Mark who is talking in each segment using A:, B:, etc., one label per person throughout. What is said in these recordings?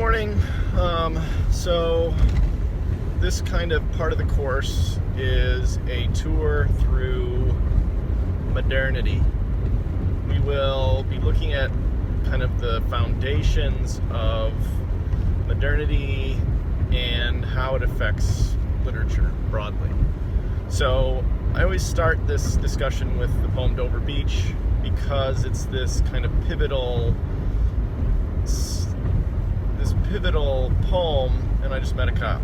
A: morning. So this kind of part of the course is a tour through modernity. We will be looking at kind of the foundations of modernity and how it affects literature broadly. So I always start this discussion with the poem Dover Beach because it's this kind of pivotal poem. And I just met a cop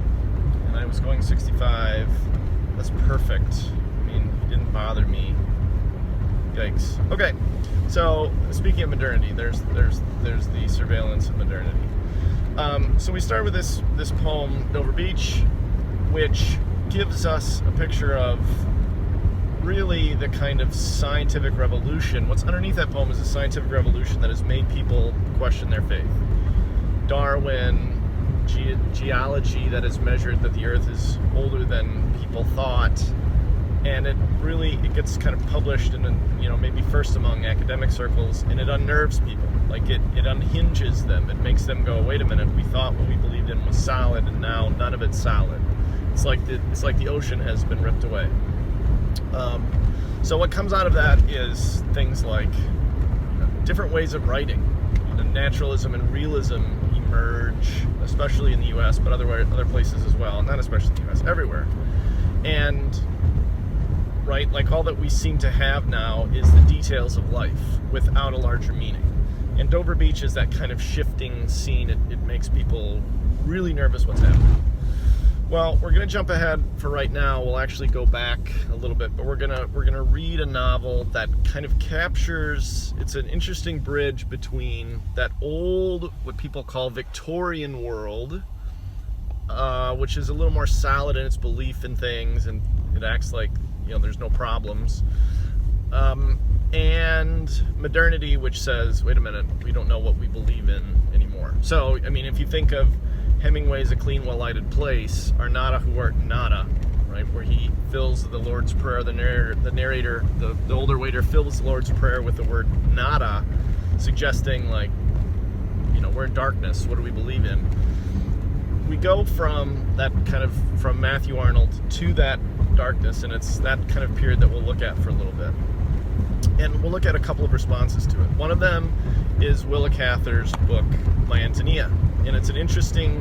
A: and I was going 65. That's perfect. I mean, he didn't bother me. Yikes. Okay, so speaking of modernity, there's the surveillance of modernity. So we start with this poem Dover Beach, which gives us a picture of really the kind of scientific revolution. What's underneath that poem is a scientific revolution that has made people question their faith. Darwin, geology that has measured that the earth is older than people thought, and it gets kind of published in maybe first among academic circles, and it unnerves people. Like it unhinges them. It makes them go, wait a minute, we thought what we believed in was solid and now none of it's solid. It's like the ocean has been ripped away. So what comes out of that is things like different ways of writing. Naturalism and realism emerge, especially in the U.S., but other places as well. Not especially in the U.S., everywhere. And right, like all that we seem to have now is the details of life without a larger meaning. And Dover Beach is that kind of shifting scene. It makes people really nervous what's happening. Well, we're gonna jump ahead for right now. We'll actually go back a little bit, but we're gonna read a novel that kind of captures. It's an interesting bridge between that old, what people call Victorian world, which is a little more solid in its belief in things, and it acts like there's no problems, and modernity, which says, wait a minute, we don't know what we believe in anymore. So, I mean, if you think of Hemingway's A Clean, Well-Lighted Place, Arnada Huart Nada, right, where he fills the Lord's Prayer, the narrator, the older waiter fills the Lord's Prayer with the word nada, suggesting like, we're in darkness, what do we believe in? We go from that kind of, from Matthew Arnold to that darkness, and it's that kind of period that we'll look at for a little bit. And we'll look at a couple of responses to it. One of them is Willa Cather's book, My Antonia. And it's an interesting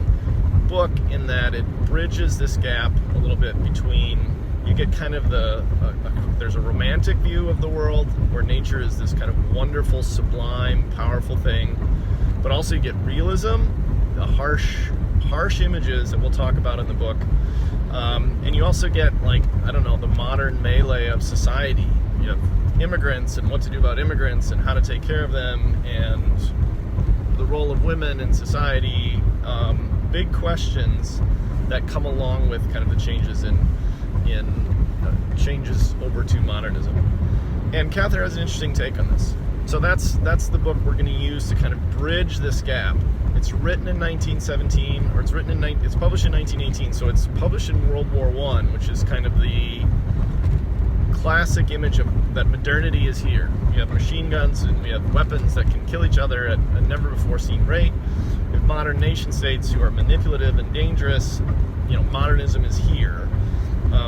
A: book in that it bridges this gap a little bit between, you get kind of there's a romantic view of the world where nature is this kind of wonderful, sublime, powerful thing, but also you get realism, the harsh images that we'll talk about in the book. And you also get, the modern melee of society. You have immigrants and what to do about immigrants and how to take care of them and the role of women in society, big questions that come along with kind of the changes in changes over to modernism. And Cather has an interesting take on this. So that's the book we're going to use to kind of bridge this gap. It's written in 1917, or it's published in 1918, so it's published in World War I, which is kind of the classic image of that modernity is here. We have machine guns and we have weapons that can kill each other at a never before seen rate. We have modern nation states who are manipulative and dangerous. Modernism is here.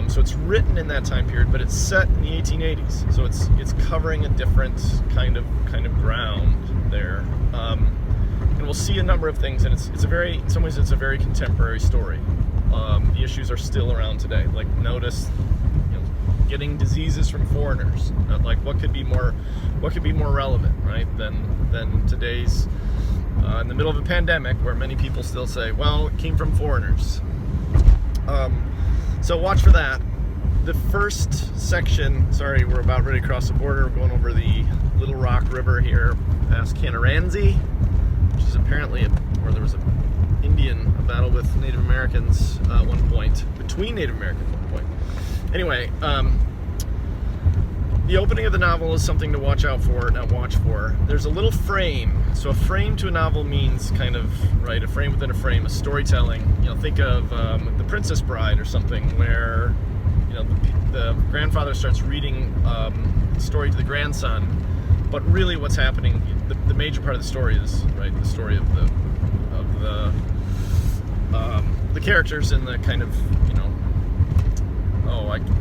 A: So it's written in that time period, but it's set in the 1880s. So it's covering a different kind of ground there. And we'll see a number of things, and in some ways it's a very contemporary story. The issues are still around today. Like, notice getting diseases from foreigners. Like, what could be more relevant, right, than today's in the middle of a pandemic where many people still say, well, it came from foreigners. So watch for that. The first section, sorry, we're about ready to cross the border. We're going over the Little Rock River here past Canaranzi, which is apparently where there was a battle with Native Americans between Native Americans at one point. Anyway, the opening of the novel is something to watch for. There's a little frame. So a frame to a novel means kind of, right, a frame within a frame, a storytelling. Think of The Princess Bride or something, where the grandfather starts reading the story to the grandson, but really what's happening, the major part of the story is, right, the story of the characters in the kind of,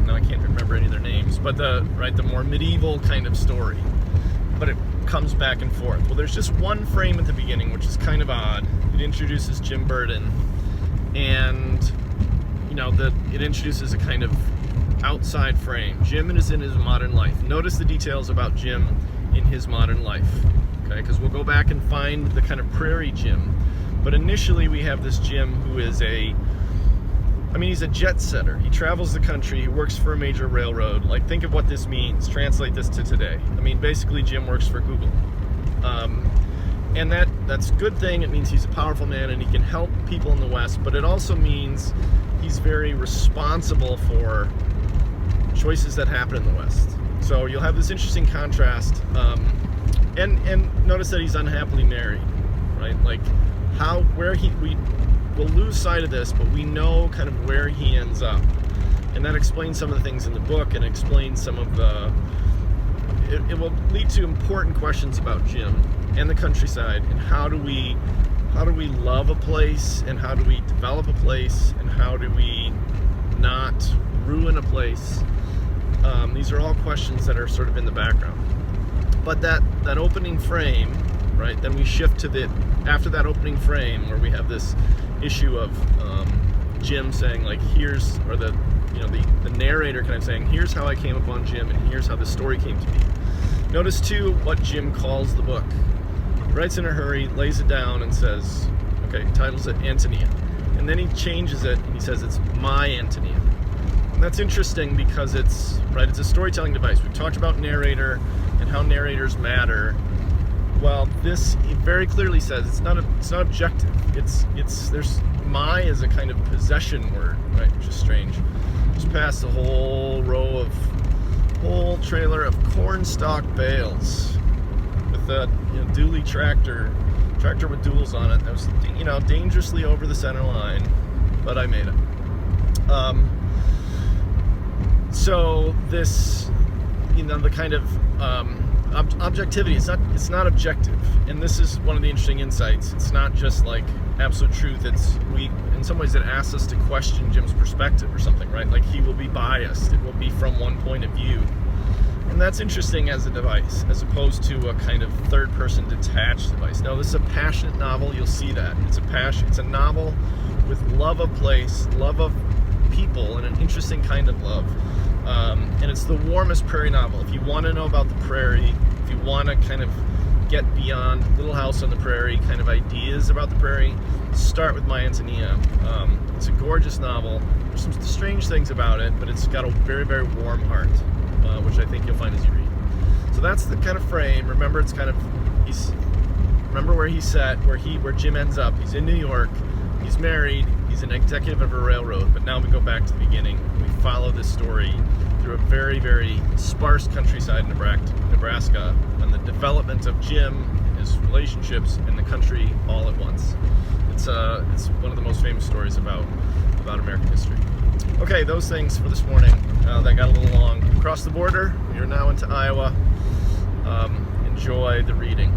A: I can't remember any of their names, but the more medieval kind of story. But it comes back and forth. Well, there's just one frame at the beginning, which is kind of odd. It introduces Jim Burden, and it introduces a kind of outside frame. Jim is in his modern life. Notice the details about Jim in his modern life, okay? Because we'll go back and find the kind of prairie Jim. But initially we have this Jim who is he's a jet setter. He travels the country, he works for a major railroad. Like, think of what this means. Translate this to today. Basically Jim works for Google. And that's a good thing. It means he's a powerful man and he can help people in the West, but it also means he's very responsible for choices that happen in the West. So you'll have this interesting contrast. And notice that he's unhappily married, right? Like we'll lose sight of this, but we know kind of where he ends up. And that explains some of the things in the book and explains some of it will lead to important questions about Jim and the countryside, and how do we love a place, and how do we develop a place, and how do we not ruin a place. These are all questions that are sort of in the background. But that opening frame, right, then we shift to after that opening frame where we have this issue of Jim saying, like, the narrator kind of saying, here's how I came upon Jim, and here's how the story came to be. Notice too what Jim calls the book. He writes in a hurry, lays it down, and says, titles it Antonia. And then he changes it and he says it's my Antonia. And that's interesting because it's a storytelling device. We've talked about narrator and how narrators matter. Well, this very clearly says it's not objective. There's my as a kind of possession word, right? Which is strange. Just past the whole trailer of cornstalk bales with a dually tractor with duals on it. That was dangerously over the center line, but I made it. So this, the kind of objectivity. It's not objective, and this is one of the interesting insights. It's not just like absolute truth. In some ways it asks us to question Jim's perspective or something, right? Like, he will be biased. It will be from one point of view, and that's interesting as a device, as opposed to a kind of third-person detached device. Now, this is a passionate novel. You'll see that it's a novel with love of place, love of people, and an interesting kind of love. And it's the warmest prairie novel. If you want to know about the prairie, if you want to kind of get beyond Little House on the Prairie kind of ideas about the prairie, start with My Antonia. It's a gorgeous novel. There's some strange things about it, but it's got a very, very warm heart, which I think you'll find as you read. So that's the kind of frame. Remember, remember where he's set, where Jim ends up. He's in New York. He's married. He's an executive of a railroad. But now we go back to the beginning. We follow this story through a very, very sparse countryside in Nebraska, and the development of Jim, his relationships, and the country all at once. It's one of the most famous stories about American history. Okay, those things for this morning. That got a little long. Across the border, we are now into Iowa. Enjoy the reading.